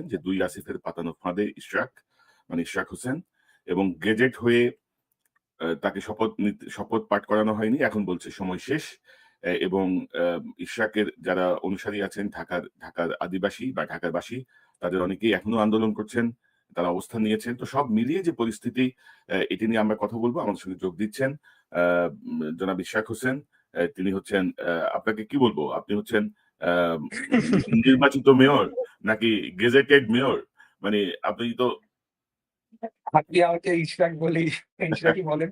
যে ২ আসিফের পাতানো ফাঁদে ইশরাক মানে ইশরাক হোসেন এবং গেজেট হয়ে তাকে শপথ পাঠ করানো হয়নি। এখন বলছে সময় শেষ। এবং ইশরাকের যারা অনুসারী আছেন ঢাকার আদিবাসী বা ঢাকারবাসী তাদের অনেকেই এখনো আন্দোলন করছেন। তারা অবস্থান নিয়েছেন। তো সব মিলিয়ে যে পরিস্থিতি এটি নিয়ে আমরা কথা বলব। আমাদের সঙ্গে যোগ দিচ্ছেন জনাব ইশরাক হোসেন। তিনি হচ্ছেন আপনাকে কি বলবো? আপনি হচ্ছেন আ নির্বাচিত মেয়র নাকি গেজেটেড মেয়র? মানে আপনি তো আপনি আমাকে ইশরাক বলেই ইশরাকই বলেন।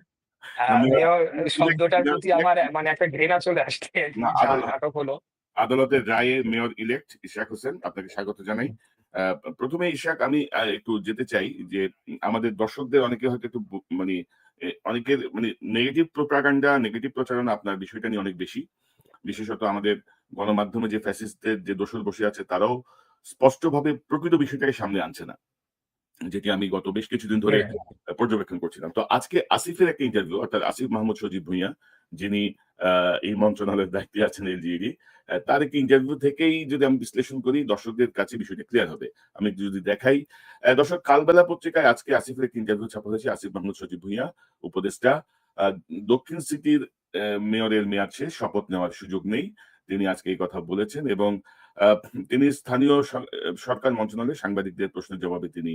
না মেয়র মেয়র ইলেক্ট শব্দটার মেয়র প্রতি ইলেক্ট আমার মানে একটা ঘৃণা চলে আসছে আরকি না যা নাটক হলো। আদালতের রায়ে মেয়র ইলেক্ট ইশরাক হোসেন আপনাকে স্বাগত জানাই। আ ১ম এ ইশরাক আমি একটু যেতে চাই যে আমাদের দর্শকদের অনেকে হয়তো একটু মানে অনেকের মানে নেগেটিভ প্রোপাগান্ডা, নেগেটিভ প্রচারণা আপনার বিষয়টা নিয়ে অনেক বেশি। বিশেষত আমাদের গণমাধ্যমে যে ফ্যাসিস্টদের যে দোসর বসে আছে তারাও স্পষ্টভাবে প্রকৃত বিষয়টাকে সামনে আনছে না। যেটি আমি গত বেশ কিছুদিন ধরে হ্যাঁ, পর্যবেক্ষণ করছিলাম। তো আজকে আসিফের একটা ইন্টারভিউ অর্থাৎ আসিফ মাহমুদ সজীব ভুঁইয়া যিনি আ এই মন্ত্রণালয়ের দায়িত্বে আছেন এলজিইডি তার একটি ইন্টারভিউ থেকেই যদি আমি বিশ্লেষণ করি দর্শকদের কাছে বিষয়টা ক্লিয়ার হবে। আমি একটু যদি দেখাই, দর্শক কালবেলা পত্রিকায় আজকে আসিফের একটি ইন্টারভিউ ছাপা হয়েছে। আসিফ মাহমুদ সজীব ভুঁইয়া উপদেষ্টা। আ দক্ষিণ সিটির মেয়রের মেয়াদ শেষ, শপথ নেওয়ার সুযোগ নেই। তিনি আজকে এই কথা বলেছেন এবং আ তিনি স্থানীয় সরকার মন্ত্রণালয়ে সাংবাদিকদের প্রশ্নের জবাবে তিনি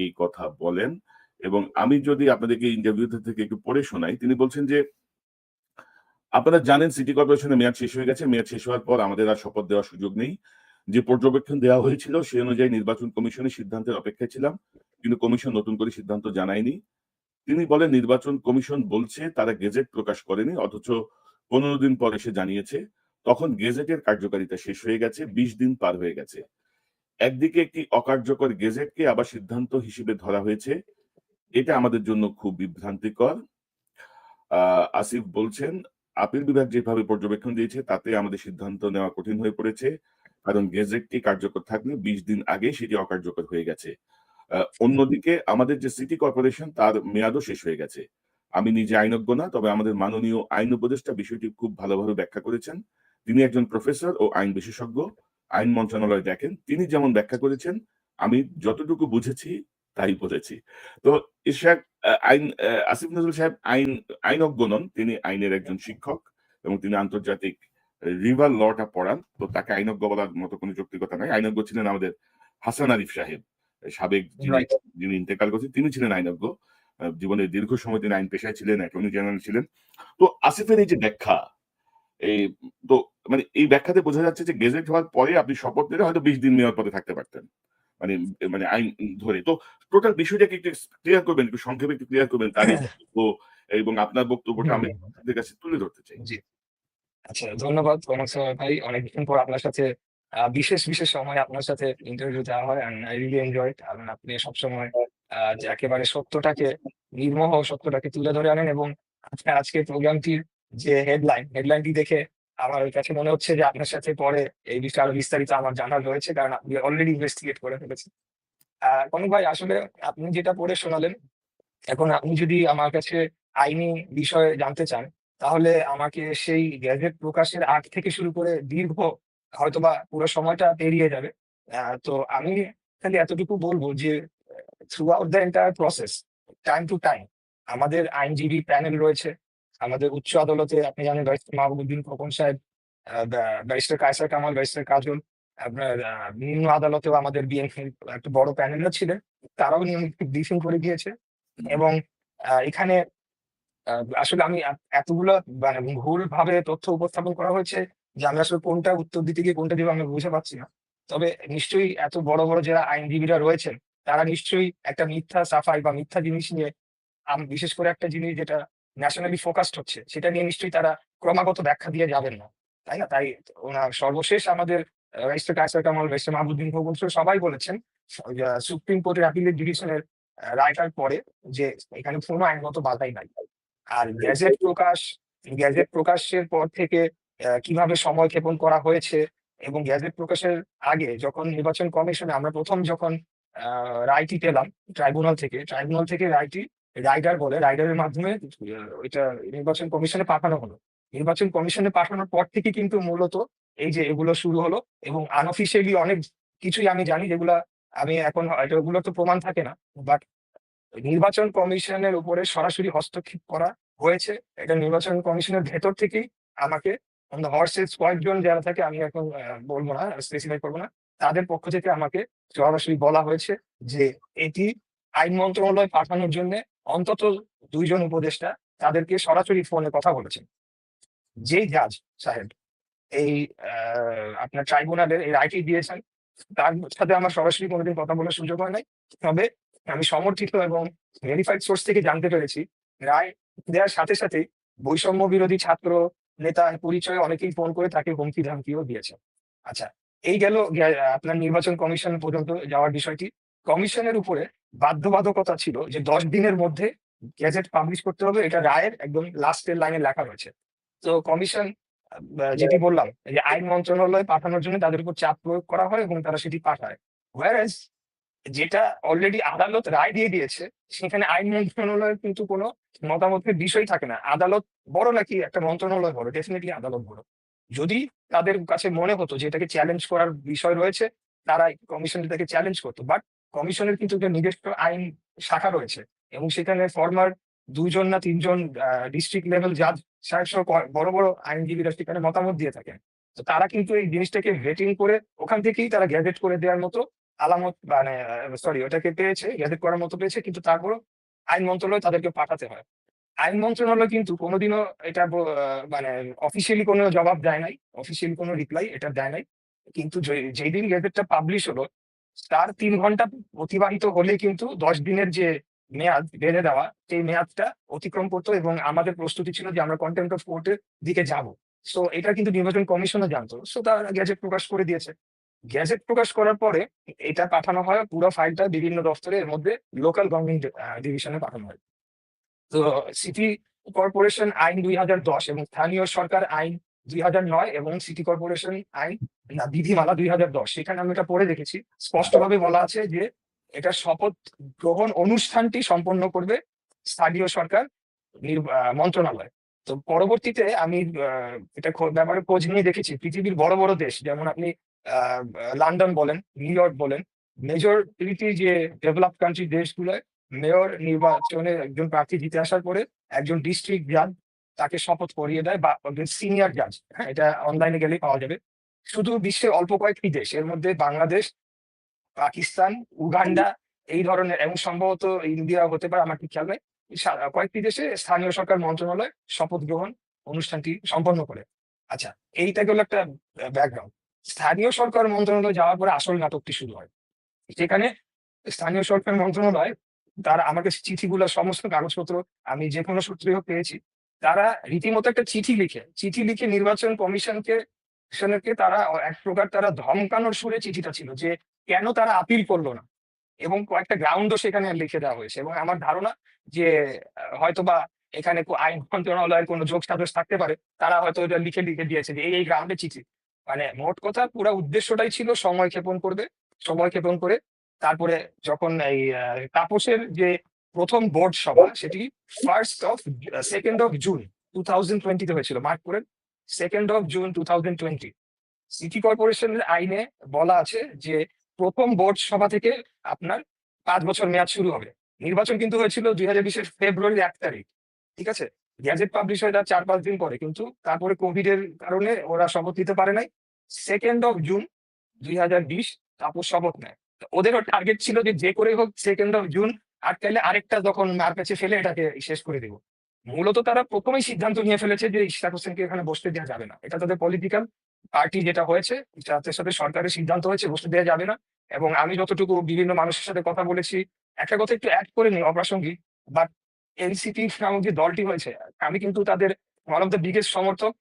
এই কথা বলেন এবং আমি যদি আপনাদেরকে ইন্টারভিউটা থেকে একটু পড়ে শোনাই, তিনি বলছেন যে, "আপনারা জানেন সিটি কর্পোরেশনের মেয়াদ শেষ হয়ে গেছে। মেয়াদ শেষ হওয়ার পর আমাদের আর শপথ দেওয়ার সুযোগ নেই। যে পর্যবেক্ষণ দেওয়া হয়েছিল সে অনুযায়ী নির্বাচন কমিশনের সিদ্ধান্তের অপেক্ষায় ছিলাম। কিন্তু কমিশন নতুন করে সিদ্ধান্ত জানায়নি। তিনি বলেন নির্বাচন কমিশন বলছে তারা গেজেট প্রকাশ করেনি অথচ ১৫ দিন পর এসে জানিয়েছে। তখন গেজেটের কার্যকারিতা শেষ হয়ে গেছে, ২০ দিন পার হয়ে গেছে। একদিকে একটি অকার্যকর গেজেটকে আবার সিদ্ধান্ত হিসেবে ধরা হয়েছে। এটা আমাদের জন্য খুব বিভ্রান্তিকর। আ আসিফ বলছেন, আপিল বিভাগ যেভাবে পর্যবেক্ষণ দিয়েছে তাতে আমাদের সিদ্ধান্ত নেওয়া কঠিন হয়ে পড়েছে। কারণ গেজেটটি কার্যকর থাকলে ২০ দিন আগে সেটি অকার্যকর হয়ে গেছে। অন্যদিকে আমাদের যে সিটি কর্পোরেশন তার মেয়াদও শেষ হয়ে গেছে। আমি নিজে আইনজ্ঞ না, তবে আমাদের মাননীয় আইন উপদেষ্টা বিষয়টি খুব ভালোভাবে ব্যাখ্যা করেছেন। তিনি একজন প্রফেসর ও আইন বিশেষজ্ঞ। আইন মন্ত্রণালয় দেখেন। তিনি যেমন ব্যাখ্যা করেছেন, আমি যতটুকু বুঝেছি তাই বলেছি। তো ইশরাক আসিফ নজরুল সাহেব আইনজ্ঞ নন। তিনি আইনের একজন শিক্ষক এবং তিনি আন্তর্জাতিক রিভার লটা পড়ান। তো তাকে আইনজ্ঞ বলার মতো কোনো যৌক্তিকতা নাই। আইনজ্ঞ ছিলেন আমাদের হাসান আরিফ সাহেব। সাবেক রাইট। যিনি ইন্তেকাল করেছেন তিনি ছিলেন আইনজ্ঞ। জীবনের দীর্ঘ সময় তিনি আইন পেশায় ছিলেন, অ্যাটর্নি জেনারেল ছিলেন। তো আসিফের এই যে ব্যাখ্যা, এই তো মানে এই ব্যাখ্যাতে বোঝা যাচ্ছে যে গেজেট হওয়ার পরে আপনি শপথ নিলে হয়তো ২০ দিন মেয়র পদে থাকতে পারতেন। মানে মানে আইন ধরে। তো টোটাল বিষয়টাকে একটু ক্লিয়ার করবেন, একটু সংক্ষেপে একটু ক্লিয়ার করবেন তার এই বক্তব্য এবং আপনার বক্তব্যটা হুম, আমি হুম, আপনাদের কাছে তুলে ধরতে চাই। জি। আচ্ছা ধন্যবাদ কনক সাহেব ভাই। অনেকদিন পর আপনার সাথে বিশেষ সময়ে আপনার সাথে ইন্টারভিউ দেওয়া হয় অ্যান্ড আই রিয়ালি এনজয়েড। কারণ আপনি সবসময় যে একেবারে সত্যটাকে নির্মোহ সত্যটাকে তুলে ধরে আনেন এবং আপনার আজকের প্রোগ্রামটির যে হেডলাইনটি দেখে আমার কাছে মনে হচ্ছে যে আপনার সাথে পরে এই বিষয়ে আরো বিস্তারিত আমার জানার রয়েছে। কারণ আপনি অলরেডি ইনভেস্টিগেট করে ফেলেছেন। কনক ভাই আসলে আপনি যেটা পড়ে শোনালেন এখন আপনি যদি আমার কাছে আইনি বিষয়ে জানতে চান, তাহলে আমাকে সেই গ্যাজেট প্রকাশের আগ থেকে শুরু করে দীর্ঘ হয়তোবা পুরো সময়টা পেরিয়ে যাবে। তো আমি খালি এতটুকু বলব যে throughout the entire process, time to time আমাদের আইনজীবী প্যানেল রয়েছে। আমাদের উচ্চ আদালতে আপনি জানেন ব্যারিস্টার মাহবুবুদ্দিন খোকন সাহেব, ব্যারিস্টার কায়সার কামাল, ব্যারিস্টার কাজল। আপনার নিম্ন আদালতেও আমাদের বিএনপির একটা বড় প্যানেলও ছিলেন। তারাও নিয়মিত ব্রিফিং করে গিয়েছে। এবং এখানে আ আসলে আমি এতগুলা মানে ভুলভাবে তথ্য উপস্থাপন করা হয়েছে যে আমি আসলে কোনটা উত্তর দিতে গিয়ে কোনটা দিব আমি বুঝে পাচ্ছি না। তবে নিশ্চয়ই এত বড় যারা আইনজীবীরা রয়েছেন, তারা নিশ্চয়ই একটা মিথ্যা সাফাই বা মিথ্যা জিনিস নিয়ে বিশেষ করে একটা জিনিস যেটা ন্যাশনালি ফোকাসড হচ্ছে, সেটা নিয়ে নিশ্চয়ই তারা ক্রমাগত ব্যাখ্যা দিয়ে যাবেন না। তাই না? তাই ওনার সর্বশেষ আমাদের ব্যারিস্টার কায়সার কামাল, ব্যারিস্টার মাহবুবুদ্দিন খোকন সবাই বলেছেন সুপ্রিম কোর্টের অ্যাপিলেট ডিভিশনের রায়টার পরে যে এখানে কোন আইনগত বাধাই নাই। আর গ্যাজেট প্রকাশের পর থেকে কিভাবে সময়ক্ষেপণ করা হয়েছে এবং গ্যাজেট প্রকাশের আগে যখন নির্বাচন কমিশনে আমরা ১ম যখন আ রায়টি পেলাম ট্রাইব্যুনাল থেকে রায়টি রাইডারের মাধ্যমে ওইটা নির্বাচন কমিশনে পাঠানো হলো। নির্বাচন কমিশনে পাঠানোর পর থেকে কিন্তু মূলত এই যে এগুলো শুরু হলো এবং আনঅফিশিয়ালি অনেক কিছুই আমি জানি যেগুলা আমি এখন হয়তো ওগুলো তো প্রমাণ থাকে না, বাট নির্বাচন কমিশনের উপরে সরাসরি হস্তক্ষেপ করা হয়েছে। এটা নির্বাচন কমিশনের ভেতর থেকেই আমাকে অন দ্য হর্সেস কয়েকজন যারা থাকে, আমি এখন বলবো না, স্পেসিফাই করবো না, তাদের পক্ষ থেকে আমাকে সরাসরি বলা হয়েছে যে এটি আইন মন্ত্রণালয় পাঠানোর জন্য অন্তত 2 জন উপদেষ্টা তাদেরকে সরাসরি ফোনে কথা বলেছেন। যেই জাজ সাহেব এই আপনার ট্রাইব্যুনালের এই রায়টি দিয়েছেন, তার সাথে আমার সরাসরি কোনোদিন কথা বলার সুযোগ হয় নাই। তবে আমি সমর্থিত এবং ভেরিফাইড সোর্স থেকে জানতে পেরেছি, রায় দেওয়ার সাথে সাথেই বৈষম্য বিরোধী ছাত্র নেতা পরিচয়ে অনেকেই ফোন করে তাকে হুমকি ধামকিও দিয়েছে। আচ্ছা, এই গেল আপনার নির্বাচন কমিশন পর্যন্ত যাওয়ার বিষয়টি। কমিশনের উপরে বাধ্যবাধকতা ছিল যে 10 দিনের মধ্যে গেজেট পাবলিশ করতে হবে, এটা রায়ের একদম লাস্টের লাইনে লেখা রয়েছে। তো কমিশন যেটি বললাম যে আইন মন্ত্রণালয়ে পাঠানোর জন্য তাদের উপর চাপ প্রয়োগ করা হয় এবং তারা সেটি পাঠায়। Whereas যেটা অলরেডি আদালত রায় দিয়ে দিয়েছে, সেখানে আইন মন্ত্রণালয়ের কিন্তু কোনো মতামতের বিষয় থাকে না। আদালত বড় নাকি একটা মন্ত্রণালয় বড়? ডেফিনিটলি আদালত বড়। যদি তাদের কাছে মনে হতো যে এটাকে চ্যালেঞ্জ করার বিষয় রয়েছে, তারা কমিশন এটাকে চ্যালেঞ্জ করতো। বাট কমিশনের কিন্তু একটা নিজস্ব আইন শাখা রয়েছে এবং সেখানে ফরমার 2 জন না 3 জন ডিস্ট্রিক্ট লেভেল জাজ সাহেব সহ বড় বড় আইনজীবীরা সেখানে মতামত দিয়ে থাকেন। তো তারা কিন্তু এই জিনিসটাকে ভেটিং করে ওখান থেকেই তারা গ্যাজেট করে দেওয়ার মতো আলামত, মানে সরি, ওটাকে পেয়েছে, গ্যাজেট করার মতো পেয়েছে, কিন্তু তারপরও আইন মন্ত্রণালয় তাদেরকে পাঠাতে হয়। আইন মন্ত্রণালয় কিন্তু কোনোদিনও এটা মানে অফিসিয়ালি কোনো জবাব দেয় নাই, অফিসিয়ালি কোনো রিপ্লাই এটা দেয় নাই। কিন্তু যেই দিন গেজেটটা পাবলিশ হলো, তার 3 ঘন্টা অতিবাহিত হলে কিন্তু 10 দিনের যে মেয়াদ বেঁধে দেওয়া, সেই মেয়াদটা অতিক্রম করতো এবং আমাদের প্রস্তুতি ছিল যে আমরা কন্টেম্প্ট অফ কোর্টের দিকে যাব। সো এটা কিন্তু নির্বাচন কমিশনও জানতো, সো তারা গেজেট প্রকাশ করে দিয়েছে। গেজেট প্রকাশ করার পরে এটা পাঠানো হয়, পুরো ফাইলটা বিভিন্ন দপ্তরের মধ্যে লোকাল গভর্নমেন্ট ডিভিশনে পাঠানো হয়। তো সিটি কর্পোরেশন আইন 2010 এবং স্থানীয় সরকার আইন 2009 এবং সিটি কর্পোরেশন আইন বিধিমালা 2010, সেখানে আমি এটা পড়ে দেখেছি, স্পষ্টভাবে বলা আছে যে এটা শপথ গ্রহণ অনুষ্ঠানটি সম্পন্ন করবে স্থানীয় সরকার মন্ত্রণালয়। তো পরবর্তীতে আমি এটা ব্যাপারে খোঁজ নিয়ে দেখেছি, পৃথিবীর বড় বড় দেশ যেমন আপনি লন্ডন বলেন, নিউ ইয়র্ক বলেন, মেজরিটি যে ডেভেলপ কান্ট্রি দেশগুলোয় মেয়র নির্বাচনে একজন প্রার্থী জিতে আসার পরে একজন ডিস্ট্রিক্ট জাজ তাকে শপথ করিয়ে দেয়, বা একজন সিনিয়র জাজ। হ্যাঁ, এটা অনলাইনে গেলেই পাওয়া যাবে। শুধু বিশ্বের অল্প কয়েকটি দেশ, এর মধ্যে বাংলাদেশ, পাকিস্তান, উগান্ডা, এই ধরনের, এবং সম্ভবত ইন্ডিয়া হতে পারে, আমার ঠিক খেয়াল নেই, কয়েকটি দেশে স্থানীয় সরকার মন্ত্রণালয় শপথ গ্রহণ অনুষ্ঠানটি সম্পন্ন করে। আচ্ছা, এইটা গেল একটা ব্যাকগ্রাউন্ড। স্থানীয় সরকার মন্ত্রণালয় যাওয়ার পরে আসল নাটকটি শুরু হয়। সেখানে স্থানীয় সরকার মন্ত্রণালয়, তারা আমার কাছে চিঠিগুলো, সমস্ত কাগজপত্র আমি যে কোনো সূত্রে হোক পেয়েছি, তারা রীতিমতো একটা চিঠি লিখে নির্বাচন কমিশনকে তারা এক প্রকার তারা ধমকানোর সুরে চিঠিটা ছিল যে কেন তারা আপিল করলো না, এবং কয়েকটা গ্রাউন্ডও সেখানে লিখে দেওয়া হয়েছে। এবং আমার ধারণা যে হয়তোবা এখানে আইন মন্ত্রণালয়ের কোনো যোগ সাজস থাকতে পারে, তারা হয়তো এটা লিখে লিখে দিয়েছে যে এই গ্রাউন্ডে চিঠি। মানে মোট কথা পুরো উদ্দেশ্যটাই ছিল সময় ক্ষেপণ করে তারপরে যখন এই তাপসের যে প্রথম বোর্ড সভা, সেটি 2nd of June 2020 তে হয়েছিল, মার্ক করেন, 2nd of June 2020। সিটি কর্পোরেশনের আইনে বলা আছে যে প্রথম বোর্ড সভা থেকে আপনার 5 বছর মেয়াদ শুরু হবে। নির্বাচন কিন্তু হয়েছিল 2020 ফেব্রুয়ারির 1 তারিখ, ঠিক আছে? গ্যাজেট পাবলিশ হয় তার 4-5 দিন পরে, কিন্তু তারপরে কোভিড এর কারণে ওরা শপথ নিতে পারে নাই। 2nd of June 2020 তাপস শপথ নেয়। তো ওদেরও টার্গেট ছিল যে যে করে হোক 2nd of June, আটকাইলে আরেকটা যখন মার কাছে ফেলে এটাকে শেষ করে দেবো। মূলত তারা প্রথমেই সিদ্ধান্ত নিয়ে ফেলেছে যে ইশরাক হোসেনকে এখানে বসতে দেওয়া যাবে না। এটা তাদের পলিটিক্যাল পার্টি যেটা হয়েছে, তাদের সাথে সরকারের সিদ্ধান্ত হয়েছে বসতে দেওয়া যাবে না। এবং আমি যতটুকু বিভিন্ন মানুষের সাথে কথা বলেছি, একটা কথা একটু অ্যাড করে নিই অপ্রাসঙ্গিক, বাট এনসিপি নামক যে দলটি হয়েছে, আমি কিন্তু তাদের ওয়ান অফ দ্য বিগেস্ট সমর্থক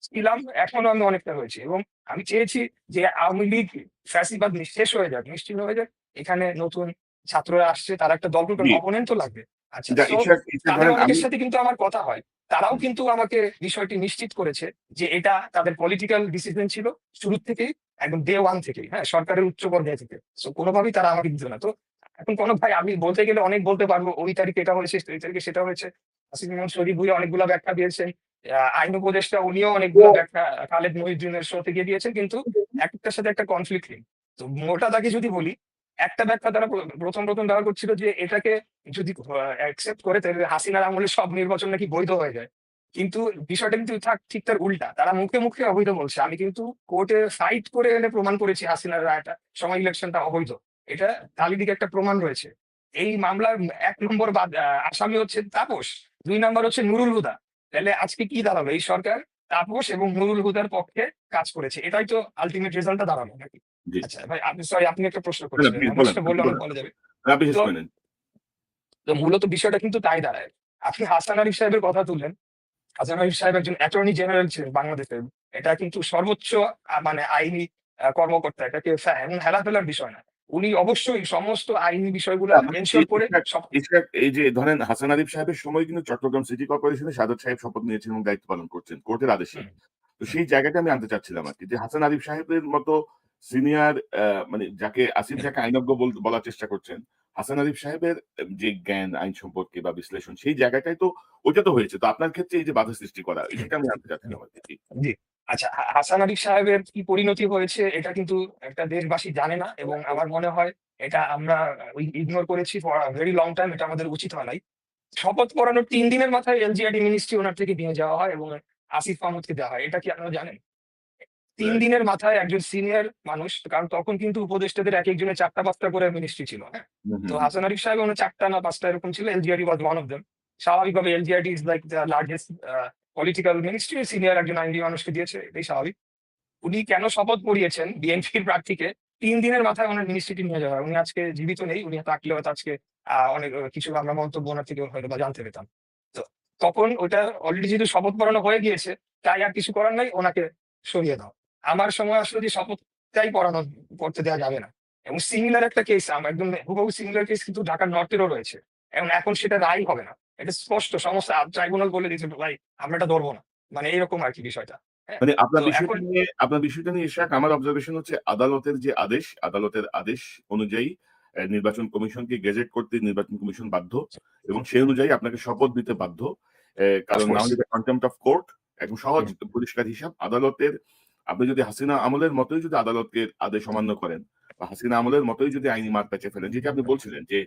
ছিলাম, এখনো আমি অনেকটা হয়েছি। এবং আমি চেয়েছি যে আওয়ামী লীগ ফ্যাসিবাদ শেষ হয়ে যাক, নিশ্চিন্ন হয়ে যাক। এখানে নতুন ছাত্ররা আসছে, তারা একটা দল করবে, জি, অপোনেন্ট তো লাগবে। আচ্ছা, যা সো ইচ্ছা তাদের ধরেন আমি অনেকের সাথে কিন্তু আমার কথা হয়, তারাও কিন্তু আমাকে বিষয়টি নিশ্চিত করেছে যে এটা তাদের পলিটিক্যাল ডিসিশন ছিল শুরু থেকেই, একদম ডে 1 থেকেই, হ্যাঁ, সরকারের উচ্চ পর্যায়ে থেকে। সো কোনোভাবেই তারা আমাকে দিত না। তো এখন কোনো ভাই, আমি বলতে গেলে অনেক বলতে পারবো, ওই তারিখে এটা হয়েছে, ওই তারিখে সেটা হয়েছে। আসিফ মোহাম্মদ শরীফ ভুঁইয়া অনেকগুলো ব্যাখ্যা দিয়েছেন, আইন উপদেষ্টা উনিও অনেকগুলো ব্যাখ্যা খালেদ মহিউদ্দিনের শো থেকে দিয়েছেন, কিন্তু একটার সাথে একটা কনফ্লিক্ট নেই। তো মোটা দাগে যদি বলি, একটা ব্যাখ্যা তারা প্রথম দেওয়া করছিল যে এটাকে যদি অ্যাকসেপ্ট করে তাহলে হাসিনার আমলে সব নির্বাচন নাকি বৈধ হয়ে যায়। কিন্তু বিষয়টা কিন্তু ঠিক তার উল্টা। তারা মুখে অবৈধ বলছে। আমি কিন্তু কোর্টে ফাইট করে এনে প্রমাণ করেছি হাসিনার রায়টা সময় ইলেকশনটা অবৈধ। এটা তালিদিকে একটা প্রমাণ রয়েছে। এই মামলার ১ নম্বর আসামি হচ্ছে তাপস, ২ নাম্বার হচ্ছে নুরুল হুদা। তাহলে আজকে কি দাঁড়ালো? এই সরকার তাপস এবং নুরুল হুদার পক্ষে কাজ করেছে। এটাই তো আল্টিমেট রেজাল্টটা দাঁড়ালো নাকি? জি। আচ্ছা ভাই আপনি সরি আপনি একটা প্রশ্ন না, না করছিলেন। প্লিজ আমি বলেন, সেটা আপনি বললে অনেক বলেন। বলা যাবে। আপনি শেষ তো করে নিন। তো মূলত বিষয়টা কিন্তু তাই দাঁড়ায়। আপনি হাসান আরিফ সাহেবের কথা তুললেন। হাসান আরিফ সাহেব একজন অ্যাটর্নি জেনারেল ছিলেন বাংলাদেশের। এটা কিন্তু সর্বোচ্চ মানে আইনি কর্মকর্তা। এটাকে এমন হেলাফেলার বিষয় না। উনি অবশ্যই সমস্ত আইনি বিষয়গুলা না, এনশিওর করে সব ইশরাক এই যে ধরেন হাসান আরিফ সাহেবের সময় কিন্তু চট্টগ্রাম সিটি কর্পোরেশনে সাদত সাহেব শপথ নিয়েছেন এবং দায়িত্ব পালন করছেন কোর্টের আদেশে। হুম, তো হুম, সেই জায়গাটা আমি আনতে চাচ্ছিলাম আরকি যে হাসান আরিফ সাহেবের মতো সিনিয়র মানে যাকে আসিফ হুম, যাকে আইনজ্ঞ বলার চেষ্টা করছেন, হাসান আরিফ সাহেবের যে জ্ঞান আইন সম্পর্কে বা বিশ্লেষণ সেই জায়গাটায় তো ওইটা তো হয়েছে। তো আপনার ক্ষেত্রে এই যে বাধা সৃষ্টি করা হুম, সেটা আমি জানতে হুম। চাচ্ছিলাম আরকি। জি। জি। আচ্ছা হাসান আরিফ সাহেবের কি পরিণতি হয়েছে এটা কিন্তু একটা দেশবাসী জানে না এবং আমার মনে হয় এটা আমরা ইগনোর করেছি for a very long time. এটা আমাদের উচিত হয় নাই। শপথ পড়ানোর ৩ দিনের মাথায় এলজিআইডি মিনিস্ট্রি উনার থেকে নিয়ে যাওয়া হয় এবং আসিফ মাহমুদকে দেওয়া হয়। এটা কি আপনারা জানেন? ৩ রাইট। দিনের মাথায় একজন সিনিয়র মানুষ, কারণ তখন কিন্তু উপদেষ্টাদের একেকজনের ৪ টা ৫ টা করে মিনিস্ট্রি ছিল, হ্যাঁ? হুম, হুম, তো হুম। হাসান আরিফ সাহেব উনার ৪ টা না ৫ টা এরকম ছিল। LGID was one of them. স্বাভাবিকভাবে LGID is like the largest political ministry, senior একজন আইনজীবী মানুষকে দিয়েছে। এটাই স্বাভাবিক। উনি কেন শপথ পড়িয়েছেন বিএনপির প্রার্থীকে ৩ দিনের মাথায় উনার মিনিস্ট্রিটি নিয়ে যাওয়া হয়। উনি আজকে জীবিত নেই। উনি থাকলে হয়তো আজকে অনেক কিছু আমরা মন্তব্য উনার থেকে হয়তোবা জানতে পেতাম। তো তখন ওইটা অলরেডি যেহেতু শপথ পড়ানো হয়ে গিয়েছে, তাই আর কিছু করার নাই, ওনাকে সরিয়ে দাও। আমার সময় আসলে যে শপথটাই পড়তে দেয়া যাবে না। এবং সিমিলার একটা কেস একদম হুবহু সিমিলার কেস কিন্তু ঢাকার নর্থেরও রয়েছে। এবং এখন সেটা রায় হবে না। এটা স্পষ্ট সমস্ত ট্রাইব্যুনাল বলে দিয়েছে, "ভাই আমরা এটা ধরব না।" মানে এইরকম আরকি বিষয়টা। হ্যাঁ? মানে তো এখন আপনার বিষয়টা নিয়ে ইশরাক আমার অবজারভেশন হচ্ছে আদালতের যে আদেশ, আদালতের আদেশ অনুযায়ী নির্বাচন কমিশনকে গেজেট করতে নির্বাচন কমিশন বাধ্য এবং সেই অনুযায়ী আপনাকে শপথ দিতে বাধ্য। অফ কারণ না কোর্স হলে এটা কনটেম্প্ট অফ কোর্ট একদম সহজ হুম, পরিষ্কার হিসাব। আদালতের আপনি যদি হাসিনা আমলের মতোই যদি আদালতের আদেশ অমান্য করেন বা হাসিনা আমলের মতোই যদি আইনি মার প্যাঁচে ফেলেন, যেটা আপনি বলছিলেন যে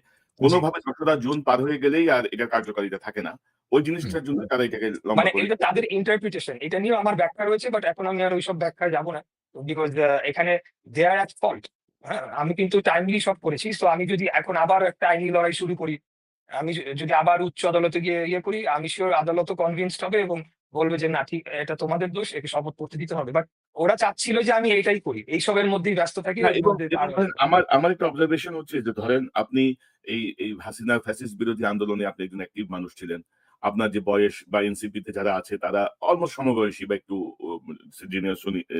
জি, কোনভাবে ২রা জুন পার হয়ে গেলেই আর এটার কার্যকারিতা থাকে না। ওই হুম। জিনিসটার জন্য তারা এটাকে লম্বা মানে করে এটা তাদের ইন্টারপ্রিটেশন। এটা নিয়েও আমার ব্যাখ্যা রয়েছে। বাট এখন আমি আর ওইসব ব্যাখ্যায় যাব না। বিকজ এখানে দে আর এট ফল্ট। হ্যাঁ? আমি কিন্তু টাইমলি সব করেছি। সো আমি যদি এখন আবার একটা আইনি লড়াই শুরু করি, আমি যদি আবার উচ্চ আদালতে গিয়ে করি, আমি সিউর আদালতও কনভিন্সড হবে এবং বলবে যে, "না ঠিক এটা তোমাদের দোষ। একে শপথ করতে দিতে হবে।" বাট ওরা চাচ্ছিল যে আমি এইটাই করি। এইসবের মধ্যেই ব্যস্ত থাকি, না এর এবং মধ্যে এবং পার হয়ে ধরেন যাবে। আমার একটা অবজারভেশন হচ্ছে যে ধরেন আপনি এই হাসিনার ফ্যাসিস্ট বিরোধী আন্দোলনে আপনি একজন অ্যাক্টিভ মানুষ ছিলেন। আপনার যে বয়স বা এনসিপি তে যারা আছে তারা অলমোস্ট সমবয়সী বা একটু ও জুনিয়র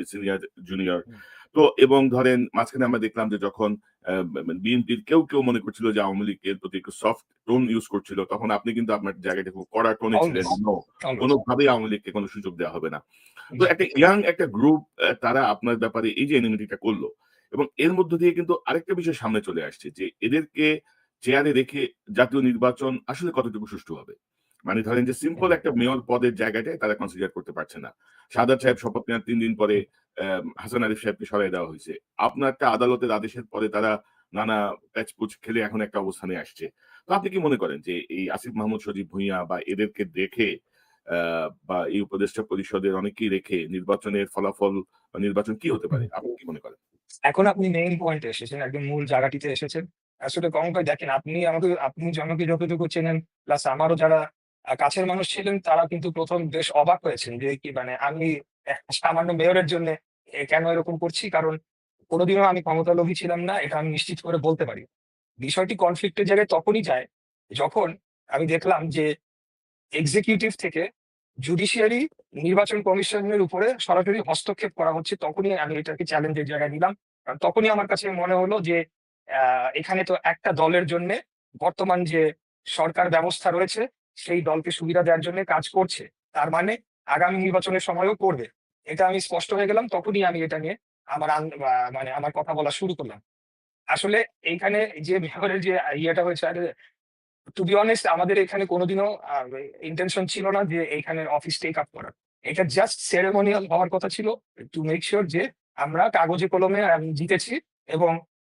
সিনিয়র জুনিয়র। হুম, তো এবং ধরেন মাঝখানে আমরা দেখলাম যে যখন বিএনপির কেউ মনে করছিল যে আওয়ামী লীগের প্রতি একটু সফট টোন ইউস করছিল তখন আপনি কিন্তু আপনার জায়গাটা খুব কড়া টোনে ছিলেন। Always, no, always. কোনভাবেই আওয়ামী লীগকে কোন সুযোগ দেওয়া হবে না। তো জি, একটা ইয়াং একটা গ্রুপ তারা আপনার ব্যাপারে এই যে এনিমিটিটা করল এবং এর মধ্য দিয়ে কিন্তু আরেকটা বিষয় সামনে চলে আসছে যে এদেরকে চেয়ারে রেখে জাতীয় নির্বাচন আসলে কতটুকু সুষ্ঠু হবে। মানে ধরেন যে সিম্পল হুম, একটা মেয়র পদের জায়গাটায় তারা কনসিডার করতে পারছে না। সাদাত সাহেব শপথ নেওয়ার ৩ দিন পরে হাসান আরিফ সাহেবকে সরায় দেওয়া হইছে। আপনার একটা আদালতের আদেশের পরে তারা নানা প্যাচ-পুচ খেলে এখন একটা অবস্থানে আসছে। তো আপনি কি মনে করেন যে এই আসিফ মাহমুদ সজীব ভুঁইয়া বা এদেরকে দেখে আ বা এই উপদেষ্টা পরিষদের অনেকেই রেখে নির্বাচনের ফলাফল বা নির্বাচন কি হতে হুম। পারে? আপনি কি মনে করেন? এখন আপনি মেইন পয়েন্টে এসেছেন। একদম মূল জায়গাটিতে এসেছেন। আসলে কমল ভাই দেখেন আপনি যতটুকু চেনেন প্লাস আমারও যারা কাছের মানুষ ছিলেন তারা কিন্তু ১ম বেশ অবাক হয়েছেন যে কি মানে আমি একটা সামান্য মেয়রের জন্যে কেন এরকম করছি? কারণ কোনদিনও আমি ক্ষমতালোভী ছিলাম না। এটা আমি নিশ্চিত করে বলতে পারি। বিষয়টি কনফ্লিক্ট এর জায়গায় তখনই যায় যখন আমি দেখলাম যে এক্সিকিউটিভ থেকে জুডিশিয়ারি নির্বাচন কমিশনের উপরে সরাসরি হস্তক্ষেপ করা হচ্ছে। তখনই আমি এটাকে চ্যালেঞ্জের জায়গায় নিলাম। কারণ তখনই আমার কাছে মনে হলো যে এখানে তো একটা দলের জন্যে বর্তমান যে সরকার ব্যবস্থা রয়েছে, সেই দলকে সুবিধা দেওয়ার জন্য কাজ করছে। তার মানে আগামী নির্বাচনের সময়ও করবে। এটা আমি স্পষ্ট হয়ে গেলাম। তখনই আমি এটা নিয়ে আমার মানে আমার কথা বলা শুরু করলাম। আসলে এইখানে যে মেয়রের যে ইয়েটা হয়েছে টু বি অনেস্ট আমাদের এখানে কোনদিনও ইনটেনশন ছিল না যে এইখানে অফিস টেক আপ করার। এটা জাস্ট সেরেমনিয়াল হওয়ার কথা ছিল টু মেক সিউর যে আমরা কাগজে কলমে জিতেছি এবং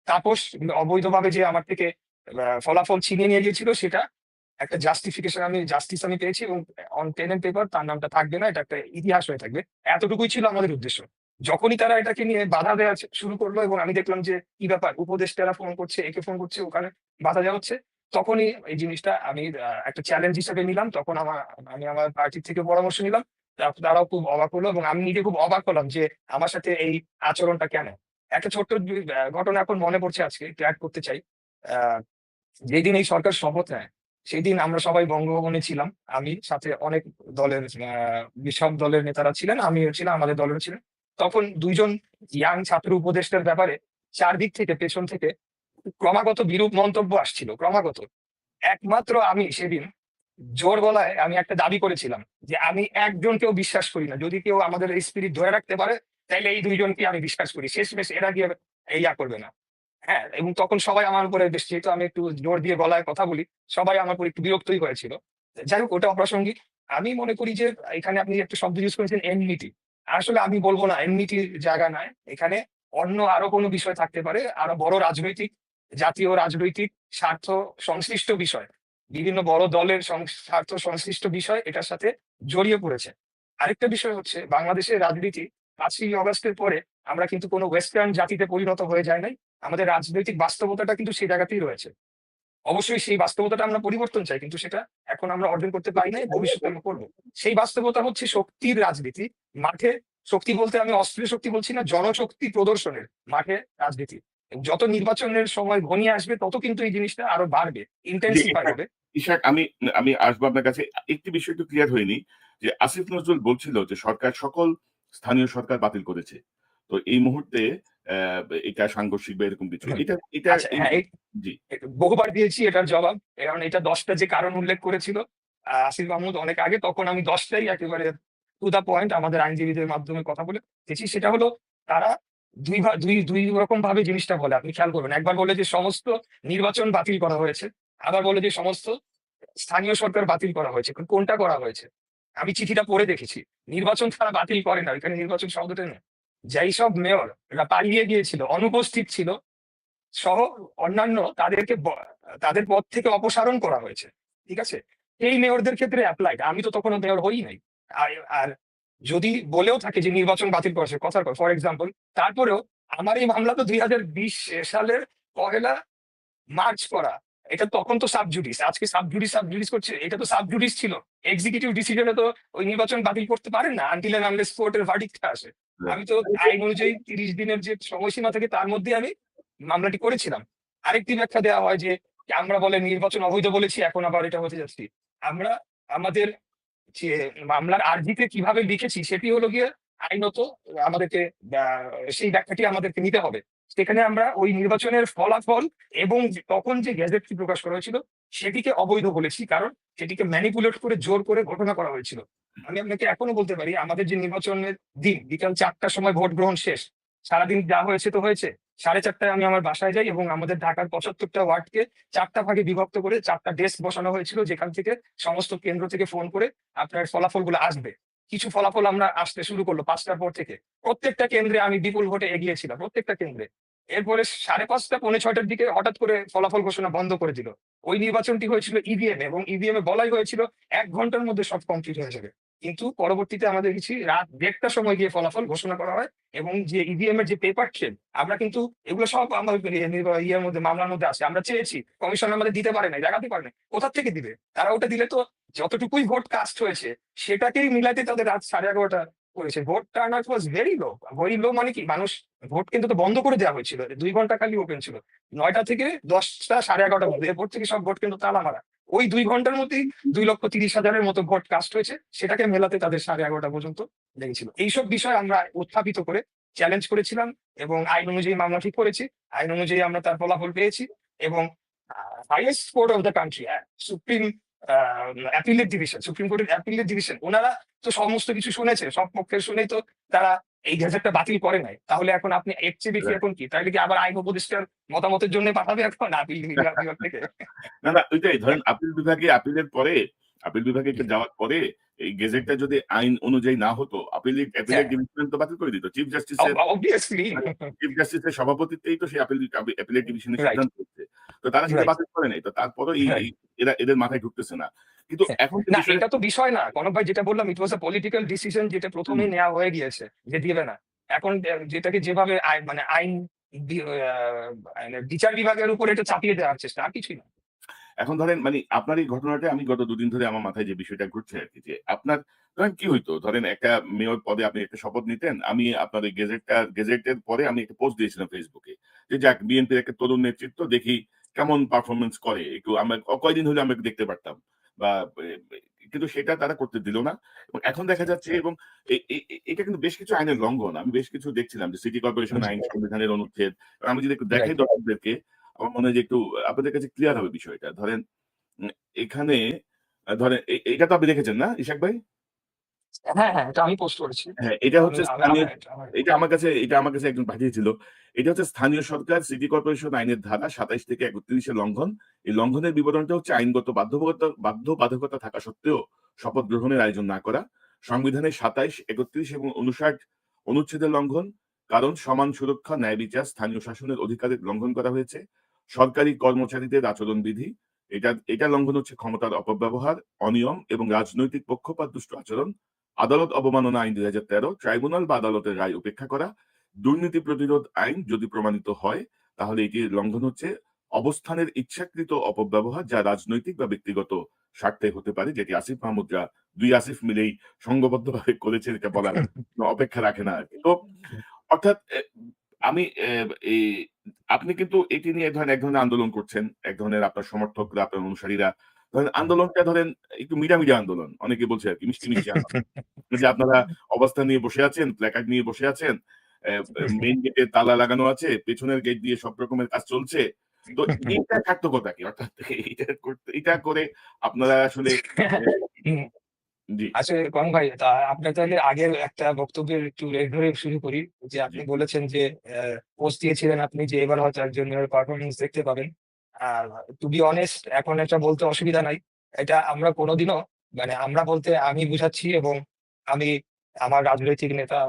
তাপস অবৈধভাবে যে আমার থেকে ফলাফল ছিনিয়ে নিয়ে গিয়েছিল, সেটা একটা জাস্টিফিকেশন, জাস্টিস আমি পেয়েছি, এবং অন পেন এন্ড পেপার তার নামটা থাকবে না, এটা একটা ইতিহাস হয়ে থাকবে। এতটুকুই ছিল আমাদের উদ্দেশ্য। যখনই তারা এটাকে নিয়ে বাধা দেওয়া শুরু করলো এবং আমি দেখলাম যে কি ব্যাপার, উপদেষ্টারা ফোন করছে, একে ফোন করছে, ওখানে বাধা দেওয়া হচ্ছে, তখনই এই জিনিসটা আমি একটা চ্যালেঞ্জ হিসেবে নিলাম। তখন আমি আমার পার্টি থেকে পরামর্শ নিলাম। তারাও খুব অবাক হলো এবং আমি নিজে খুব অবাক হলাম যে আমার সাথে এই আচরণটা কেন। একটা ছোট্ট ঘটনা এখন মনে পড়ছে, আজকে একটু অ্যাড করতে চাই। আহ যেদিন এই সরকার শপথ নেয়, সেই দিন আমরা সবাই বঙ্গভবনে ছিলাম। আমি সাথে অনেক দলের সব দলের নেতারা ছিলেন, আমিও ছিলাম, আমাদের দলের ছিলেন। তখন দুইজন ইয়াং ছাত্র উপদেষ্টার ব্যাপারে চারদিক থেকে, পেছন থেকে ক্রমাগত বিরূপ মন্তব্য আসছিল, ক্রমাগত। একমাত্র আমি সেদিন জোর গলায় আমি একটা দাবি করেছিলাম যে আমি একজনকেও বিশ্বাস করি না। যদি কেউ আমাদের এই স্পিরিট ধরে রাখতে পারে, তাহলে এই দুইজনকে আমি বিশ্বাস করি। শেষমেশ এরা গিয়ে ইয়া করবে না। হ্যাঁ, এবং তখন সবাই আমার উপরে, বেশ যেহেতু আমি একটু জোর দিয়ে গলায় কথা বলি, সবাই আমার উপর একটু বিরক্তই হয়েছিল। যাই হোক, ওটা অপ্রাসঙ্গিক। আমি মনে করি যে এখানে আপনি একটা শব্দ ইউজ করেছেন, এনমিটি। আসলে আমি বলবো না, এনমিটির জায়গা নয় এখানে। অন্য আরো কোনো বিষয় থাকতে পারে, আরো বড় রাজনৈতিক, জাতীয় রাজনৈতিক স্বার্থ সংশ্লিষ্ট বিষয়, বিভিন্ন বড় দলের স্বার্থ সংশ্লিষ্ট বিষয় এটার সাথে জড়িয়ে পড়েছে। আরেকটা বিষয় হচ্ছে, বাংলাদেশের রাজনীতি 5ই অগাস্টের পরে আমরা কিন্তু কোনো ওয়েস্টার্ন জাতিতে পরিণত হয়ে যায় নাই। আমাদের রাজনৈতিক বাস্তবতাটা কিন্তু সেই জায়গাতেই রয়েছে। অবশ্যই সেই বাস্তবতাটা আমরা পরিবর্তন চাই, কিন্তু সেটা এখন আমরা অর্জন করতে পারি নাই, ভবিষ্যতে আমরা করবো। সেই বাস্তবতা হচ্ছে শক্তির রাজনীতি। মাঠে শক্তি বলতে আমি অস্ত্রের শক্তি বলছি না, জনশক্তি প্রদর্শনের মাঠে রাজনীতি। যত নির্বাচনের সময় ঘনিয়ে আসবে, তত কিন্তু এই জিনিসটা আরো বাড়বে, জি, ইন্টেন্সিফাই ইশাক, হবে। ইশাক, আমি আমি আসবো আপনার কাছে। একটি বিষয় একটু ক্লিয়ার হয়নি যে আসিফ নজরুল বলছিল যে সরকার সকল স্থানীয় সরকার বাতিল করেছে। তো এই মুহূর্তে এটা সাংঘর্ষিক বা এরকম কিছু। হুম। এটা এটা আচ্ছা, এই হ্যাঁ, জি, বহুবার দিয়েছি এটার জবাব। কারণ এটা 10টা যে কারণ উল্লেখ করেছিল আসিফ মাহমুদ অনেক আগে, তখন আমি 10টাই একেবারে টু দা পয়েন্ট আমাদের আইনজীবীদের মাধ্যমে কথা বলে দিয়েছি। সেটা হলো, তারা দুই রকম ভাবে জিনিসটা বলে, আপনি খেয়াল করবেন। একবার বলে যে সমস্ত নির্বাচন বাতিল করা হয়েছে, আবার বলে যে সমস্ত স্থানীয় সরকার বাতিল করা হয়েছে। কোনটা করা হয়েছে? আমি চিঠিটা পড়ে দেখেছি। নির্বাচন তারা বাতিল করে না, এখানে নির্বাচন শব্দটা নেই। যেই সব মেয়র পালিয়ে গিয়েছিল, অনুপস্থিত ছিল সহ অন্যান্য, তাদেরকে তাদের পদ থেকে অপসারণ করা হয়েছে। ঠিক আছে, এই মেয়রদের ক্ষেত্রে অ্যাপ্লাইড। আমি তো তখনও মেয়র হই নাই। আর আর যদি বলেও থাকে যে নির্বাচন বাতিল করেছে, কথার কথা, ফর এক্সাম্পল, তারপরেও আমার এই মামলা তো 2020 সালের 1 মার্চ করা। এটা তখন তো সাবজুডিস, আজকে সাবজুডিস করছে, এটা তো সাবজুডিস ছিল। এক্সিকিউটিভ ডিসিশনে তো ওই নির্বাচন বাতিল করতে পারেন না আনটিল এন্ড আনলেস কোর্টের ভার্ডিক্টটা আসে। আমি তো আইন অনুযায়ী 30 দিনের যে সময়সীমা থাকে, তার মধ্যে আমি মামলাটি করেছিলাম। আরেকটি ব্যাখ্যা দেওয়া হয় যে আমরা বলে নির্বাচন অবৈধ বলেছি, এখন আবার এটা হতে যাচ্ছি। আমরা আমাদের যে মামলার আর্জিতে কিভাবে লিখেছি, সেটি হলো গিয়ে আইনত আমাদেরকে আহ, সেই ব্যাখ্যাটি আমাদেরকে নিতে হবে। সেখানে আমরা ওই নির্বাচনের ফলাফল এবং তখন যে গ্যাজেটটি প্রকাশ করা হয়েছিল, সেটিকে অবৈধ বলেছি, কারণ সেটিকে ম্যানিপুলেট করে, জোর করে ঘোষণা করা হয়েছিল। আমি আপনাকে এখনো বলতে পারি, আমাদের যে নির্বাচনের দিন বিকাল 4টার সময় ভোট গ্রহণ শেষ, সারাদিন যা হয়েছে তো হয়েছে। 4:30টায় আমি আমার বাসায় যাই এবং আমাদের ঢাকার 75টা ওয়ার্ডকে 4টা ভাগে বিভক্ত করে 4টা ডেস্ক বসানো হয়েছিল, যেখান থেকে সমস্ত কেন্দ্র থেকে ফোন করে আপনার ফলাফলগুলো আসবে। কিছু ফলাফল আমরা আসতে শুরু করলো 5টার পর থেকে। প্রত্যেকটা কেন্দ্রে আমি বিপুল ভোটে এগিয়েছিলাম, প্রত্যেকটা কেন্দ্রে। এরপরে 5:30 পৌনে 6টার দিকে হঠাৎ করে ফলাফল ঘোষণা বন্ধ করে দিল। ওই নির্বাচনটি হয়েছিল ইভিএম, এবং ইভিএম এ বলাই হয়েছিল 1 ঘন্টার মধ্যে সব কমপ্লিট হয়ে যাবে। কিন্তু পরবর্তীতে আমাদের কিছু রাত 1:30টার সময় গিয়ে ফলাফল ঘোষণা করা হয়, এবং যে ইভিএম এর যে পেপার ট্রেল, আমরা কিন্তু এগুলো সব আমাদের ইয়ের মধ্যে, মামলার মধ্যে আছে। আমরা চেয়েছি, কমিশন আমাদের দিতে পারে না, দেখাতে পারে না। কোথা থেকে দিবে? তারা ওটা দিলে তো যতটুকুই ভোট কাস্ট হয়েছে, সেটাকেই মিলাতে তাদের রাত 11:30 করেছে। Vote turn out was very low. Very low মানে কি, মানুষ ভোট কিন্তু তো বন্ধ করে দেওয়া হয়েছিল, 2 ঘন্টা খালি ওপেন ছিল, 9টা থেকে 10টা 11:30টার মধ্যে। এরপর থেকে সব ভোট কিন্তু তালা মারা। ওই 2 ঘন্টার মধ্যেই 2,30,000-এর মতো ভোট কাস্ট হয়েছে, সেটাকে মেলাতে তাদের 11:30 পর্যন্ত লেগেছিল। এইসব বিষয় আমরা উত্থাপিত করে চ্যালেঞ্জ করেছিলাম, এবং আইন অনুযায়ী মামলা ঠিক করেছি। আইন অনুযায়ী আমরা তার ফলাফল পেয়েছি, এবং highest court of the country, supreme supreme কোর্টের অ্যাপিলেট ডিভিশন, ওনারা তো সমস্ত কিছু শুনেছে, সব পক্ষের শুনেই তো তারা এই গ্যাজেটটা বাতিল করে নাই। তাহলে এখন আপনি এর চেয়ে বেশি রাইট। এখন কি, তাহলে কি আবার আইন উপদেষ্টার মতামতের জন্য পাঠাবে এখন আপিল বিভাগ থেকে? না, না, ওইটাই ধরেন আপিল বিভাগে আপিলের পরে আপিল বিভাগে যাওয়ার পরে এই গেজেটটা যদি আইন অনুযায়ী না হতো, অ্যাপিলেট হ্যাঁ, ডিভিশন তো বাতিল করে দিত। অবভিয়াসলি। চিফ জাস্টিসের সভাপতিত্বেই তো সেই অ্যাপিলেট ডিভিশনের রাইট, সিদ্ধান্ত হচ্ছে। তো তারা সেটা রাইট, বাতিল করে নাই। তো তারপরেও এই রাইট। এই এরা এদের মাথায় ঢুকতেছে না। কিন্তু হ্যাঁ। এখন যে না, বিষয়টা এটা তো বিষয় না। কনক ভাই যেটা বললাম, ইট ওয়াজ আ পলিটিক্যাল ডিসিশন, যেটা ১ম হুম, এই নেয়া হয়ে গিয়েছে যে দিবে না। এখন যেটাকে যেভাবে মানে আইন বি আ মানে বিচার বিভাগের উপর এটা চাপিয়ে দেওয়ার চেষ্টা, আর কিছুই না। এখন ধরেন আপনার এই ঘটনাটা আমি গত ২ দিন ধরে আমার মাথায় যে বিষয়টা ঘুরছে আরকি যে আপনার ধরেন কি হইতো? ধরেন একটা মেয়র পদে আপনি একটা শপথ নিতেন। আমি আপনার এই গেজেটের পরে আমি একটা পোস্ট দিয়েছিলাম Facebook এ। যে যাক বিএনপির একটা তরুণ নেতৃত্ব দেখি কেমন পারফরম্যান্স করে। একটু আমরা কয়দিন হলে আমরা একটু দেখতে পারতাম। বা কিন্তু সেটা তারা করতে দিল না। এবং এখন দেখা যাচ্ছে এবং এ এ এ এটা কিন্তু বেশ কিছু আইনের লঙ্ঘন। আমি বেশ কিছু দেখছিলাম যে সিটি কর্পোরেশন জি, আইন, সংবিধানের অনুচ্ছেদ। আমি যদি একটু দেখাই রাইট। দর্শকদেরকে আমার মনে হয় যে একটু আপনাদের কাছে ক্লিয়ার হবে বিষয়টা। ধরেন উম এখানে ধরেন এইটা তো আপনি দেখেছেন না ইশাক ভাই? হ্যাঁ, হ্যাঁ, এটা আমি পোস্ট করেছি। হ্যাঁ, এটা আমি হচ্ছে আমি স্থানীয় আমার আমার এটা আমার কাছে একজন পাঠিয়েছিল। এটা হচ্ছে স্থানীয় সরকার সিটি কর্পোরেশন আইনের ধারা ২৭ থেকে ৩১ এর লঙ্ঘন। এই লঙ্ঘনের বিবরণটা হচ্ছে আইনগত বাধ্যবাধকতা থাকা সত্ত্বেও শপথ গ্রহণের আয়োজন না করা। সংবিধানের ২৭, ৩১ এবং ৫৯ অনুচ্ছেদের লঙ্ঘন। কারণ সমান সুরক্ষা, ন্যায় বিচার, স্থানীয় শাসনের অধিকারের লঙ্ঘন করা হয়েছে। সরকারি কর্মচারীদের আচরণবিধি। এটা লঙ্ঘন হচ্ছে ক্ষমতার অপব্যবহার, অনিয়ম এবং রাজনৈতিক পক্ষপাতদুষ্ট আচরণ। আদালত অবমাননা আইন ২০১৩ ট্রাইব্যুনাল বা আদালতের রায় উপেক্ষা করা। দুর্নীতি প্রতিরোধ আইন যদি প্রমাণিত হয় তাহলে এটির লঙ্ঘন হচ্ছে অবস্থানের ইচ্ছাকৃত অপব্যবহার যা রাজনৈতিক বা ব্যক্তিগত স্বার্থে হতে পারে যেটি আসিফ মাহমুদরা ২ আসিফ মিলেই সংঘবদ্ধভাবে করেছে এটা বলার কোনো অপেক্ষা রাখে না আরকি। তো অর্থাৎ আমি এই আপনি কিন্তু এটি নিয়ে ধরেন এক ধরনের আন্দোলন করছেন। এক ধরনের আপনার সমর্থকরা, আপনার অনুসারীরা ধরেন আন্দোলনটা ধরেন একটু মিডামিডি আন্দোলন। অনেকে বলছে আরকি মিষ্টি আন্দোলন। যে আপনারা অবস্থান নিয়ে বসে আছেন, প্ল্যাকার্ড নিয়ে বসে আছেন। মেইন গেটে তালা লাগানো আছে, পেছনের গেট দিয়ে সব রকমের কাজ চলছে। তো এইটা সার্থকতা কি? অর্থাৎ এটা করে আপনারা আসলে এ হুম। জি, আসলে কনক ভাই, আপনার তাহলে আগের একটা বক্তব্যের একটু রেশ ধরে শুরু করি। যে জি, আপনি বলেছেন যে পোস্ট দিয়েছিলেন আপনি যে এবার হয়তো একজনের পারফরম্যান্স দেখতে পাবেন। আর টু বি অনেস্ট, এখন এটা বলতে অসুবিধা নাই। এটা আমরা কোনদিনও, মানে আমরা বলতে আমি বুঝাচ্ছি, এবং আমি আমার রাজনৈতিক নেতা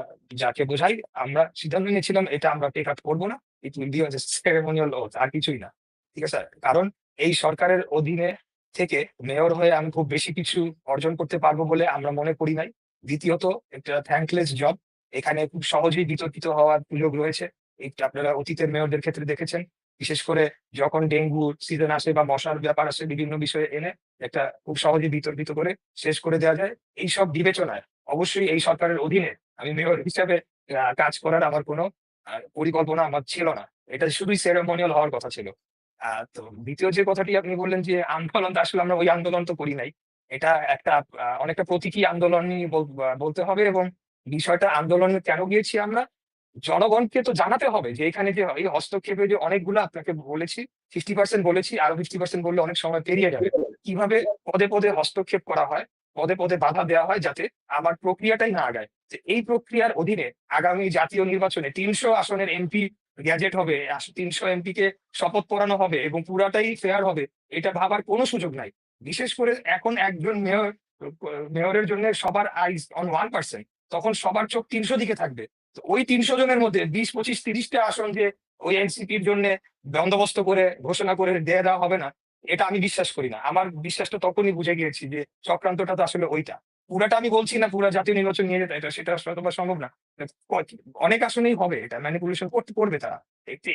যাকে বোঝাই, আমরা সিদ্ধান্ত নিয়েছিলাম এটা আমরা টেক আপ করব না। It will be a just ceremonial oath, আর কিছুই না। ঠিক আছে? কারণ এই সরকারের অধীনে থেকে মেয়র হয়ে আমি খুব বেশি কিছু অর্জন করতে পারবো বলে আমরা মনে করি নাই। দ্বিতীয়ত, একটা থ্যাঙ্কলেস জব। এখানে খুব সহজেই বিতর্কিত হওয়ার সুযোগ রয়েছে। এটা আপনারা অতীতের মেয়রদের ক্ষেত্রে দেখেছেন। বিশেষ করে যখন ডেঙ্গু সিজন আসে বা মশার ব্যাপার আসে, বিভিন্ন বিষয় এনে একটা খুব সহজেই বিতর্কিত করে শেষ করে দেওয়া যায়। এইসব বিবেচনায় অবশ্যই এই সরকারের অধীনে আমি মেয়র হিসাবে কাজ করার আমার কোনো পরিকল্পনা আমার ছিল না। এটা শুধুই সেরেমনিয়াল হওয়ার কথা ছিল। তো ২য় যে কথাটি আপনি বললেন যে আন্দোলন, আসলে আমরা ওই আন্দোলন তো করি নাই। এটা একটা অনেকটা প্রতীকী আন্দোলনই বলতে হবে, এবং বিষয়টা আন্দোলনে কেন গিয়েছি আমরা? জনগণকে তো জানাতে হবে যে এখানে যে এই হস্তক্ষেপে যে অনেকগুলা আপনাকে বলেছি, 50% বলেছি, আরো 50% বললে অনেক সময় পেরিয়ে যাবে। কিভাবে পদে, পদে হস্তক্ষেপ করা হয়, পদে, পদে বাধা দেওয়া হয় যাতে আমার প্রক্রিয়াটাই না আগায়। যে এই প্রক্রিয়ার অধীনে আগামী জাতীয় নির্বাচনে ৩০০ আসনের এমপি গ্যাজেট হবে, ৩০০ এমপিকে শপথ পড়ানো হবে এবং পুরাটাই ফেয়ার হবে, এটা ভাবার কোনো সুযোগ নাই। বিশেষ করে এখন একজন মেয়রের জন্য সবার আইস অন 1%, তখন সবার চোখ ৩০০ দিকে থাকবে। তো ওই ৩০০ জনের মধ্যে ২০, ২৫, ৩০ টা আসন যে ওই এনসিপির জন্যে বন্দোবস্ত করে ঘোষণা করে দিয়ে দেওয়া হবে না, এটা আমি বিশ্বাস করি না। আমার বিশ্বাসটা তখনই বুঝে গিয়েছি যে চক্রান্তটা তো আসলে ওইটা। পুরাটা আমি বলছি না পুরা জাতীয় নির্বাচন নিয়ে যেতে, সেটা হয়তোবা সম্ভব না। ক অনেক আসনেই হবে, এটা ম্যানিপুলেশন করবে তারা।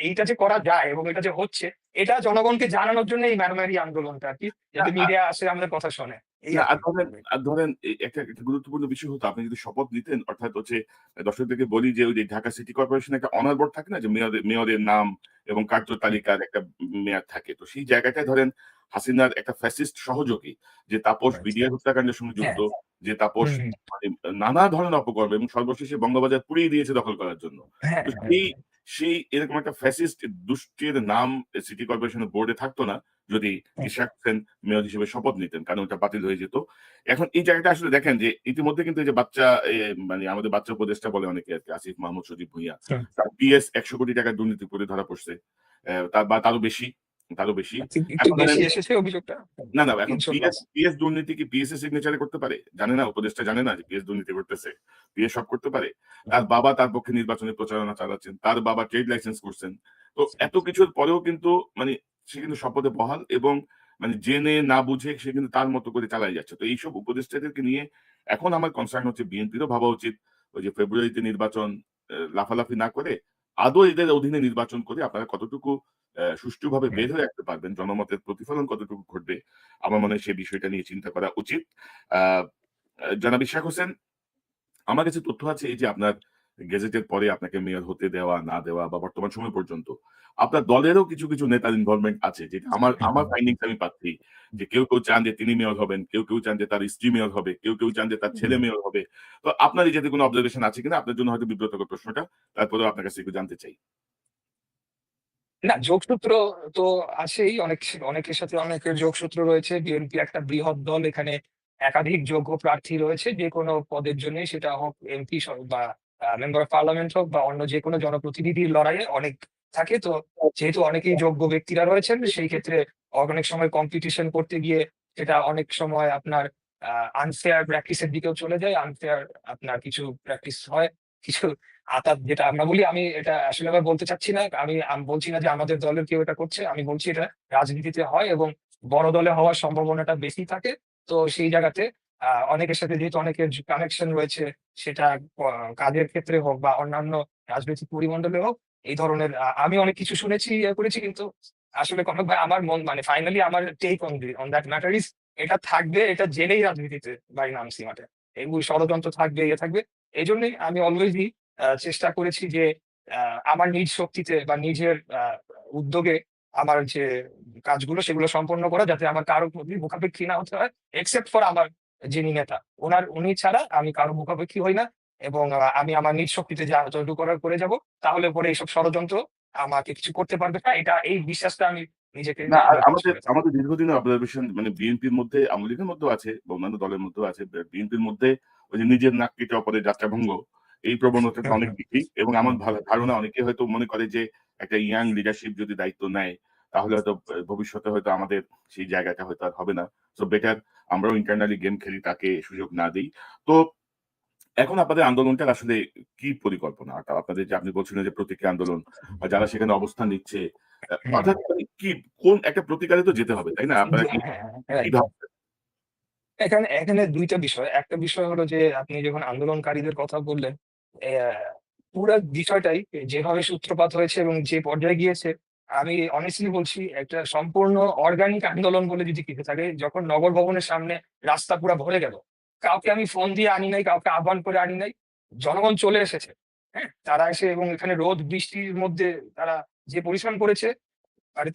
এইটা যে করা যায় এবং এটা যে হচ্ছে, এটা জনগণকে জানানোর জন্য এই মারামারি আন্দোলনটা আরকি। না যাতে মিডিয়া আসে আমাদের কথা শোনে। এই না আরকি। আর ধরেন একটা গুরুত্বপূর্ণ বিষয় হতো আপনি যদি শপথ নিতেন অর্থাৎ হচ্ছে দর্শকদেরকে বলি যে ওই যে ঢাকা সিটি কর্পোরেশন একটা অনার বোর্ড থাকে না যে মেয়রের নাম এবং কার্য হুম, তালিকার একটা মেয়াদ থাকে। তো সেই জায়গাটায় ধরেন হাসিনার একটা ফ্যাসিস্ট সহযোগী যে তাপস রাইট। বিডিআর হত্যাকাণ্ডের সঙ্গে যুক্ত, হ্যাঁ। যে তাপস হুম, হুম। মানে নানা ধরনের অপকর্ম এবং সর্বশেষে বঙ্গবাজার পুড়িয়ে দিয়েছে দখল করার জন্য। হ্যাঁ, তো হ্যাঁ। সেই এরকম একটা ফ্যাসিস্ট দুষ্টের নাম সিটি কর্পোরেশনের বোর্ডে থাকতো না যদি হুম, ইশরাক হোসেন মেয়র হিসেবে শপথ নিতেন। কারণ ওটা বাতিল হয়ে যেত। এখন এই জায়গাটা আসলে দেখেন যে ইতিমধ্যে কিন্তু এই যে বাচ্চা মানে আমাদের বাচ্চা উপদেষ্টা বলে অনেকে আরকি আসিফ মাহমুদ সজীব ভুঁইয়া। হুম, তার PS ১০০ কোটি টাকার দুর্নীতি করে ধরা পড়ছে। তার বা তারও বেশি। তারও বেশি। একটু এখন ধরেন বেশি এসেছে অভিযোগটা? না, না, এখন ৩০০ পিএস প্লাস। পিএস দুর্নীতি কি পিএস এর সিগনেচারে করতে পারে? জানে না, উপদেষ্টা জানে না যে পিএস দুর্নীতি করতেছে। পিএস সব করতে পারে। তার বাবা তার পক্ষে নির্বাচনী প্রচারণা চালাচ্ছেন। তার বাবা ট্রেড লাইসেন্স করছেন। তো এত কিছুর পরেও কিন্তু মানে সে কিন্তু শপথে বহাল এবং মানে জেনে না বুঝে সে কিন্তু তার মতো করে চালায় যাচ্ছে। তো এইসব উপদেষ্টাদেরকে নিয়ে এখন আমার কনসার্ন হচ্ছে বিএনপিরও ভাবা উচিত ওই যে ফেব্রুয়ারিতে নির্বাচন লাফালাফি না করে আদৌ এদের অধীনে নির্বাচন করে আপনারা কতটুকু সুষ্ঠুভাবে হুম, বের হয়ে আসতে পারবেন, জনমতের প্রতিফলন কতটুকু ঘটবে, আমার মনে হয় সেই বিষয়টা নিয়ে চিন্তা করা উচিত। আ জনাব ইশরাক হোসেন, আমার কাছে তথ্য আছে এই যে আপনার গেজেটের পরে আপনাকে মেয়র হতে দেওয়া, না দেওয়া বা বর্তমান সময় পর্যন্ত আপনার দলেরও কিছু নেতার ইনভলভমেন্ট আছে। যেটা আমার হুম, ফাইন্ডিংস আমি পাচ্ছি যে কেউ চান যে তিনি মেয়র হবেন, কেউ চান যে তার স্ত্রী মেয়র হবে, কেউ চান যে তার ছেলে হুম। মেয়র হবে। তো আপনার এই জাতীয় কোনো অবজারভেশন আছে কিনা? আপনার জন্য হয়তো বিব্রতকর প্রশ্নটা। তারপরেও আপনার কাছে একটু জানতে চাই। না, যোগসূত্র তো আছেই। অনেকের সাথে অনেকের যোগসূত্র রয়েছে। বিএনপি একটা বৃহৎ দল। এখানে একাধিক যোগ্য প্রার্থী রয়েছে। যেকোনো পদের জন্যই, সেটা হোক এমপি বা মেম্বার অফ পার্লামেন্ট হোক বা অন্য যেকোনো জনপ্রতিনিধির লড়াইয়ে অনেক থাকে। তো যেহেতু অনেকেই যোগ্য ব্যক্তিরা রয়েছেন, সেই ক্ষেত্রে অনেক সময় কম্পিটিশন করতে গিয়ে সেটা অনেক সময় আপনার আনফেয়ার প্র্যাকটিস এর দিকেও চলে যায়। আনফেয়ার আপনার কিছু প্র্যাকটিস হয়। কিছু যেটা আমরা বলি, আমি এটা আসলে আবার বলতে চাচ্ছি না। আমি বলছি না যে আমাদের দলের কেউ এটা করছে। আমি বলছি এটা রাজনীতিতে হয় এবং বড় দলে হওয়ার সম্ভাবনাটা বেশি থাকে। তো সেই জায়গাতে অনেকের সাথে যেহেতু অনেকের কানেকশন রয়েছে, সেটা ক কাজের ক্ষেত্রে হোক বা অন্যান্য রাজনৈতিক পরিমণ্ডলে হোক, এই ধরনের আমি অনেক কিছু শুনেছি, করেছি, কিন্তু আসলে কনক ভাই, আমার মন মানে ফাইনালি আমার টেক অন দ্যাট ম্যাটার ইস এটা থাকবে, এটা জেনেই রাজনীতিতে ভাই নামছি মাঠে। এগুলো ষড়যন্ত্র থাকবে, থাকবে। এজন্যই আমি অলওয়েজই চেষ্টা করেছি যে আ আমার নিজ শক্তিতে বা নিজের উদ্যোগে আমার যে কাজগুলো সেগুলো সম্পন্ন করা, যাতে আমার কারো প্রতি মুখাপেক্ষী না হতে হয়। এক্সেপ্ট ফর আমার যিনি নেতা। উনি ছাড়া আমি কারো মুখাপেক্ষী হই না এবং আমি আমার নিজ শক্তিতে যা যতটুকু করার করে যাব। তাহলে পরে এইসব ষড়যন্ত্র আমাকে কিছু করতে পারবে না। এই বিশ্বাসটা আমি নিজেকে না, আর আমি কাজ আমাদের করে থাকি। আমাদের দীর্ঘদিনের অবজারভেশন মানে বিএনপির মধ্যে, আওয়ামী লীগের মধ্যেও আছে বা অন্যান্য দলের মধ্যেও আছে। বিএনপির মধ্যে ওই যে নিজের নাক কেটে অপরের যাত্রা ভঙ্গ, এই প্রবণতাটা হুম, অনেক হুম, বেশি এবং আমার হুম, ধারণা অনেকে হয়তো মনে করে যে একটা ইয়াং লিডারশিপ যদি দায়িত্ব নেয়, তাহলে হয়তো ভবিষ্যতে হয়তো আমাদের সেই জায়গাটা হয়তো আর হবে না। সো বেটার আমরাও ইন্টারনালি গেম খেলি, তাকে সুযোগ না দেই। তো এখন আপনাদের আন্দোলনটার আসলে কি পরিকল্পনা? আপনাদের যে আপনি বলছিলেন যে প্রতীকী আন্দোলন বা যারা সেখানে অবস্থান নিচ্ছে, হুম, অর্থাৎ মানে কি কোন একটা প্রতিকারে তো যেতে হবে, তাই না? আপনারা কি হ্যাঁ, হ্যাঁ, কি রাইট। ভাবছেন? এখানে ২ টা বিষয়। একটা বিষয় হলো যে আপনি যখন আন্দোলনকারীদের কথা বললেন, অ্যা পুরা বিষয়টাই যেভাবে সূত্রপাত হয়েছে এবং যে পর্যায়ে গিয়েছে, আমি honestly বলছি, একটা সম্পূর্ণ অর্গানিক আন্দোলন বলে যদি কিছু থাকে, যখন নগর ভবনের সামনে রাস্তা পুরা ভরে গেল। কাউকে আমি ফোন দিয়ে আনি নাই, কাউকে আহ্বান করে আনি নাই। জনগণ চলে এসেছে। হ্যাঁ? তারা এসে এবং এখানে রোদ বৃষ্টির মধ্যে তারা যে পরিশ্রম করেছে,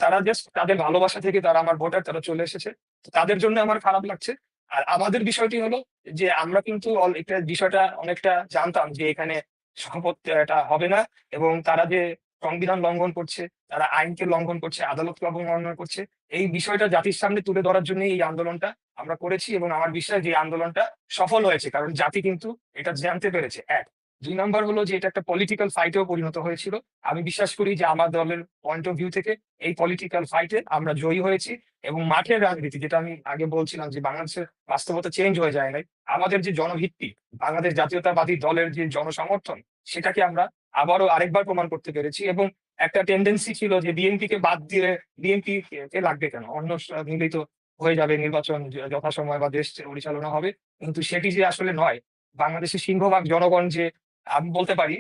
তারা জাস্ট তাদের ভালোবাসা থেকে, তারা আমার ভোটার, তারা চলে এসেছে। তো তাদের জন্য আমার খারাপ লাগছে। আর আমাদের বিষয়টি হলো যে আমরা কিন্তু এটা বিষয়টা অনেকটা জানতাম যে এখানে শপথ এটা হবে না এবং তারা যে সংবিধান লঙ্ঘন করছে, তারা আইনকে লঙ্ঘন করছে, আদালতকে অবমাননা করছে। এই বিষয়টা জাতির সামনে তুলে ধরার জন্যই এই আন্দোলনটা আমরা করেছি এবং আমার বিশ্বাস যে এই আন্দোলনটা সফল হয়েছে। কারণ জাতি কিন্তু এটা জানতে পেরেছে, ১। ২ নাম্বার হলো যে এটা একটা পলিটিক্যাল ফাইট এও পরিণত হয়েছিল। আমি বিশ্বাস করি যে আমার দলের পয়েন্ট অফ ভিউ থেকে এই পলিটিক্যাল ফাইটে আমরা জয়ী হয়েছি এবং মাঠের রাজনীতি, যেটা আমি আগে বলছিলাম যে বাংলাদেশের বাস্তবতা চেঞ্জ হয়ে যায় নাই। আমাদের যে জনভিত্তি, বাংলাদেশ জাতীয়তাবাদী দলের যে জনসমর্থন, সেটাকে আমরা আবারও আরেকবার প্রমাণ করতে পেরেছি এবং একটা টেনডেন্সি ছিল যে বিএনপি কে বাদ দিয়ে বিএনপি কে লাগবে কেন? অন্য মিলেই তো হয়ে যাবে নির্বাচন, যথাসময়ে বা দেশ পরিচালনা হবে। কিন্তু সেটি যে আসলে নয়। বাংলাদেশের সিংহভাগ জনগণ যে, আমি বলতে পারি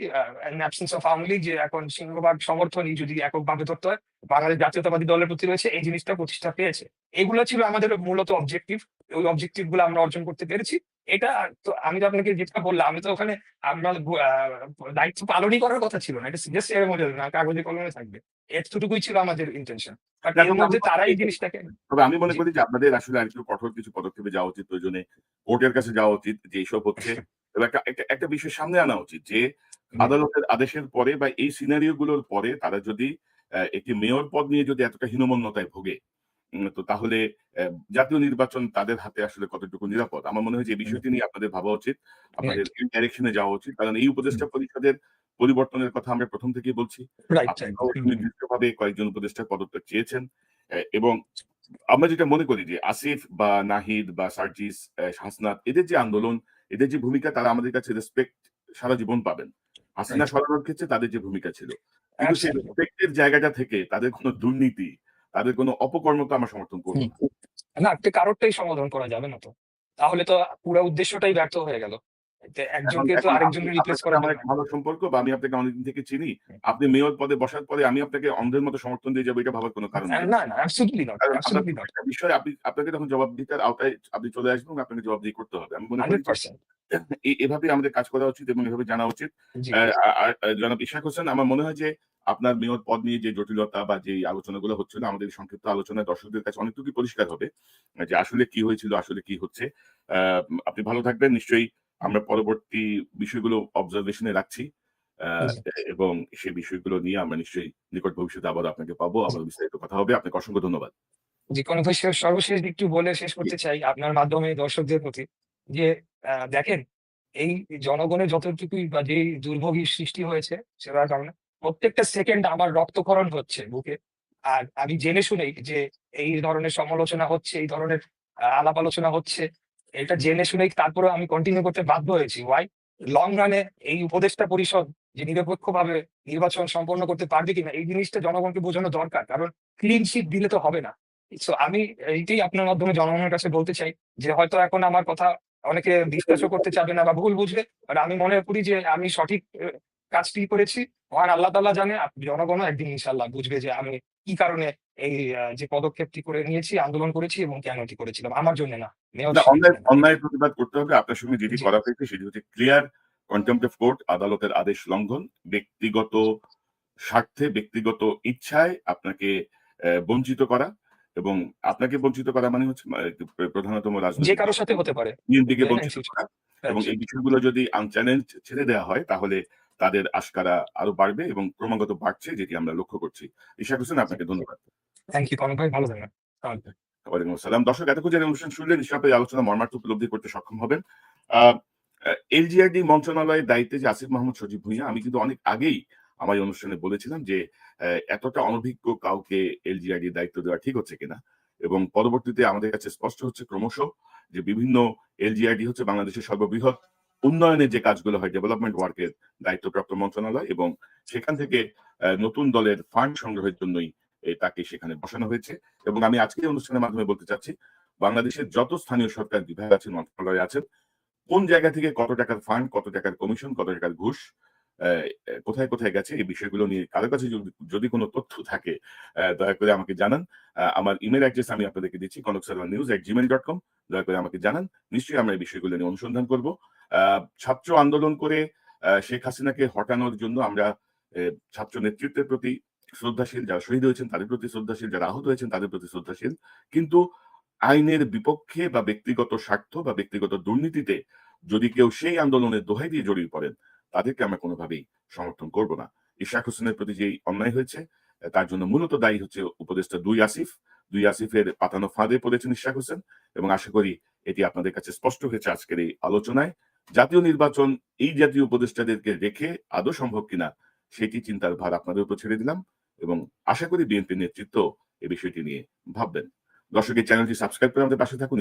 in absence of Awami League, যে এখন সিংহভাগ সমর্থনই যদি এককভাবে ধরতে হয়, বাংলাদেশ জাতীয়তাবাদী দলের প্রতি রয়েছে, এই জিনিসটা প্রতিষ্ঠা পেয়েছে। এগুলো ছিল আমাদের মূলত অবজেক্টিভ। ওই অবজেক্টিভ গুলো আমরা অর্জন করতে পেরেছি। এটা তো আমি তো আপনাকে যেটা বললাম, আমি তো ওখানে আমরা দায়িত্ব পালনই করার কথা ছিল না। এটা জাস্ট সেরেমনিয়াল না, কাগজে কলমে থাকবে। এতটুকুই ছিল আমাদের ইনটেনশন। বাট না, এর তবে আমি মধ্যে মনে তারা করি এই জিনিসটাকে। তবে আমি মনে জি। করি যে আপনাদের আসলে আরেকটু কঠোর কিছু পদক্ষেপে যাওয়া উচিত। প্রয়োজনে কোর্টের কাছে যাওয়া উচিত যে এইসব হচ্ছে এবং একটা বিষয় সামনে আনা উচিত যে জি, আদালতের আদেশের পরে বা এই সিনারিও গুলোর পরে তারা যদি একটি মেয়র পদ নিয়ে যদি এতটা হীনমন্যতায় ভোগে, তো তাহলে জাতীয় নির্বাচন তাদের হাতে আসলে কতটুকু নিরাপদ? আমার মনে হয় যে এই হুম, বিষয়টি নিয়ে আপনাদের ভাবা উচিত। আপনাদের রাইট। এই ডাইরেকশন এ যাওয়া উচিত। কারণ এই হুম, উপদেষ্টা পরিষদের পরিবর্তনের কথা আমরা ১ম থেকেই বলছি। Right, right. আপনারাও হুম, হুম, সুনির্দিষ্টভাবে কয়েকজন উপদেষ্টার পদত্যাগ চেয়েছেন। এবং আমরা যেটা মনে করি যে আসিফ বা নাহিদ বা সার্জিস, হাসনাত এদের যে আন্দোলন, এদের যে ভূমিকা তারা আমাদের কাছে রেসপেক্ট সারা জীবন পাবেন। হাসিনা রাইট। সরানোর ক্ষেত্রে তাদের যে ভূমিকা ছিল। কিন্তু সেই অ্যাবসলিউটলি। রেসপেক্ট এর জায়গাটা থেকে তাদের কোন দুর্নীতি, তাদের কোন অপকর্মকে আমরা সমর্থন করব হুম। না। না, কারোরটাই সমাধান করা যাবে না তো। তাহলে তো পুরা উদ্দেশ্যটাই ব্যর্থ হয়ে গেল। এখন একজনকে তো এখন আপনি আরেকজনকে আপনার রিপ্লেস সাথে করার আমার জন্য। একটা ভালো সম্পর্ক বা আমি আপনাকে অনেকদিন থেকে চিনি। হুম। আপনি মেয়র পদে বসার পরে আমি আপনাকে অন্ধের মতো সমর্থন দিয়ে যাবো এটা ভাবার কোন কারণ নেই। না, না, অ্যাবসলিউটলি নট, কারণ আপনার অ্যাবসলিউটলি নট। প্রত্যেকটা বিষয় আপনাকে তখন জবাবদিহিতার আওতায় আপনি চলে আসবেন এবং আপনাকে জবাবদিহি করতে হবে। আমি মনে করি যে 100%। এভাবেই আমাদের কাজ করা উচিত এবং এভাবে জানা উচিত। জি। জনাব ইশাক হোসেন আমার মনে হয় যে আপনার মেয়র পদ নিয়ে যে জটিলতা বা যে আলোচনাগুলো হচ্ছিল আমাদের এই সংক্ষিপ্ত আলোচনায় দর্শকদের কাছে অনেকটুকুই পরিষ্কার হবে যে আসলে কি হয়েছিল, আসলে কি হচ্ছে। আ আপনি ভালো থাকবেন। নিশ্চয়ই আমরা পরবর্তী বিষয়গুলো অবজারভেশন এ রাখছি। আ জি, এবং সেই বিষয়গুলো নিয়ে আমরা নিশ্চয়ই নিকট ভবিষ্যতে আবারও আপনাকে পাবো। জি। আবারও বিস্তারিত কথা হবে। আপনাকে অসংখ্য ধন্যবাদ। কোনো সর্বশেষ একটু বলে শেষ জি, করতে চাই আপনার মাধ্যমে দর্শকদের প্রতি যে দেখেন, এই জনগণের যতটুকুই বা যেই দুর্ভোগের সৃষ্টি হয়েছে সেটার কারণে প্রত্যেকটা সেকেন্ড আমার রক্তক্ষরণ হচ্ছে বুকে। আর আমি জেনে শুনেই যে এই ধরনের সমালোচনা হচ্ছে, এই ধরনের আলাপ আলোচনা হচ্ছে, এটা জেনে শুনেই তারপরেও আমি কন্টিনিউ করতে বাধ্য হয়েছি। হোয়াই? লং রান এ এই উপদেষ্টা পরিষদ যে নিরপেক্ষভাবে নির্বাচন সম্পন্ন করতে পারবে কিনা এই জিনিসটা জনগণকে বোঝানো দরকার। কারণ ক্লিন শিট দিলে তো হবে না। সো আমি এইটাই আপনার মাধ্যমে জনগণের কাছে বলতে চাই যে হয়তো এখন আমার কথা অনেকে বিশ্বাসও করতে চাবে না বা ভুল বুঝবে। বাট আমি মনে করি যে আমি সঠিক কাজটি করেছি। মহান আল্লাহ তাআলা জানে, জনগণও একদিন ইনশাআল্লাহ বুঝবে যে আমি কি কারণে এই যে পদক্ষেপটি করে নিয়েছি, আন্দোলন করেছি এবং কেন এটি করেছিলাম। আমার জন্যে না, না মেয়রশিপের জন্য না। অন্যায়ের প্রতিবাদ করতে হবে। আপনার সঙ্গে যেটি জি, করা হয়েছে সেটি হচ্ছে ক্লিয়ার কনটেম্পট অফ কোর্ট, আদালতের আদেশ লঙ্ঘন, ব্যক্তিগত স্বার্থে, ব্যক্তিগত ইচ্ছায় আপনাকে বঞ্চিত করা এবং আপনাকে বঞ্চিত করা মানে হচ্ছে প্রধানতম যে রাজনৈতিক কারো দল সাথে হতে পারে। বিএনপিকে হ্যাঁ, বঞ্চিত করা এবং রাইট। এই বিষয়গুলো যদি আনচ্যালেঞ্জড ছেড়ে দেওয়া হয় তাহলে তাদের আস্কারা আরো বাড়বে এবং ক্রমাগত বাড়ছে যেটি আমরা লক্ষ্য করছি। ইশাক হোসেন আপনাকে ধন্যবাদ। থ্যাংক ইউ কনক ভাই, ভালো থাকবেন। ওয়ালাইকুম আসসালাম। দর্শক এতক্ষণ যারা অনুষ্ঠান শুনলেন নিশ্চয়ই আপনারা এই আলোচনা মর্মার্থ উপলব্ধি করতে সক্ষম হবেন। আ এলজিআরডি মন্ত্রণালয়ের দায়িত্বে যে আসিফ মাহমুদ সজীব ভুঁইয়া আমি কিন্তু অনেক আগেই আমার এই অনুষ্ঠানে বলেছিলাম যে এতটা অনভিজ্ঞ কাউকে এলজিআরডি র দায়িত্ব দেওয়া ঠিক হচ্ছে কিনা। এবং পরবর্তীতে আমাদের কাছে স্পষ্ট হচ্ছে ক্রমশ যে বিভিন্ন এলজিআরডি হচ্ছে বাংলাদেশের সর্ববৃহৎ উন্নয়নের যে কাজগুলো হয় ডেভেলপমেন্ট ওয়ার্ক এর দায়িত্বপ্রাপ্ত মন্ত্রণালয় এবং সেখান থেকে নতুন দলের ফান্ড সংগ্রহের জন্যই তাকে সেখানে বসানো হয়েছে। এবং আমি আজকের অনুষ্ঠানের মাধ্যমে বলতে চাচ্ছি, বাংলাদেশের যত স্থানীয় সরকার বিভাগ আছেন, মন্ত্রণালয় আছেন, কোন জায়গা থেকে কত টাকার ফান্ড, কত টাকার কমিশন, কত টাকার ঘুষ, কোথায়, কোথায় গেছে এই বিষয়গুলো নিয়ে কারো কাছে যদি কোন তথ্য থাকে দয়া করে আমাকে জানান। আমার ইমেইল অ্যাড্রেস আমি আপনাদেরকে দিচ্ছি konoksalwannews@gmail.com দয়া করে আমাকে জানান। নিশ্চয়ই আমরা এই বিষয়গুলো নিয়ে অনুসন্ধান করব। আ ছাত্র আন্দোলন করে শেখ হাসিনাকে হটানোর জন্য আমরা ছাত্র নেতৃত্বের প্রতি শ্রদ্ধাশীল, যারা শহীদ হয়েছেন তাদের প্রতি শ্রদ্ধাশীল, যারা আহত হয়েছেন তাদের প্রতি শ্রদ্ধাশীল। কিন্তু আইনের বিপক্ষে বা ব্যক্তিগত স্বার্থ বা ব্যক্তিগত দুর্নীতিতে যদি কেউ সেই আন্দোলনের দোহাই দিয়ে জড়িয়ে পড়েন, তাদেরকে আমরা কোনোভাবেই সমর্থন করব না। ইশাক হোসেনের প্রতি যেই অন্যায় হয়েছে, তার জন্য মূলত দায়ী হচ্ছে উপদেষ্টা ২ আসিফ। ২ আসিফের পাতানো ফাঁদে পড়েছেন ইশাক হোসেন এবং আশা করি এটি আপনাদের কাছে স্পষ্ট হয়েছে আজকের এই আলোচনায়। জাতীয় নির্বাচন এই জাতীয় উপদেষ্টাদেরকে রেখে আদৌ সম্ভব কিনা সেটি চিন্তার ভার আপনাদের উপর ছেড়ে দিলাম এবং আশা করি বিএনপি নেতৃত্ব এ বিষয়টি নিয়ে ভাববেন। দর্শক এই চ্যানেলটি সাবস্ক্রাইব করে আমাদের পাশে থাকুন।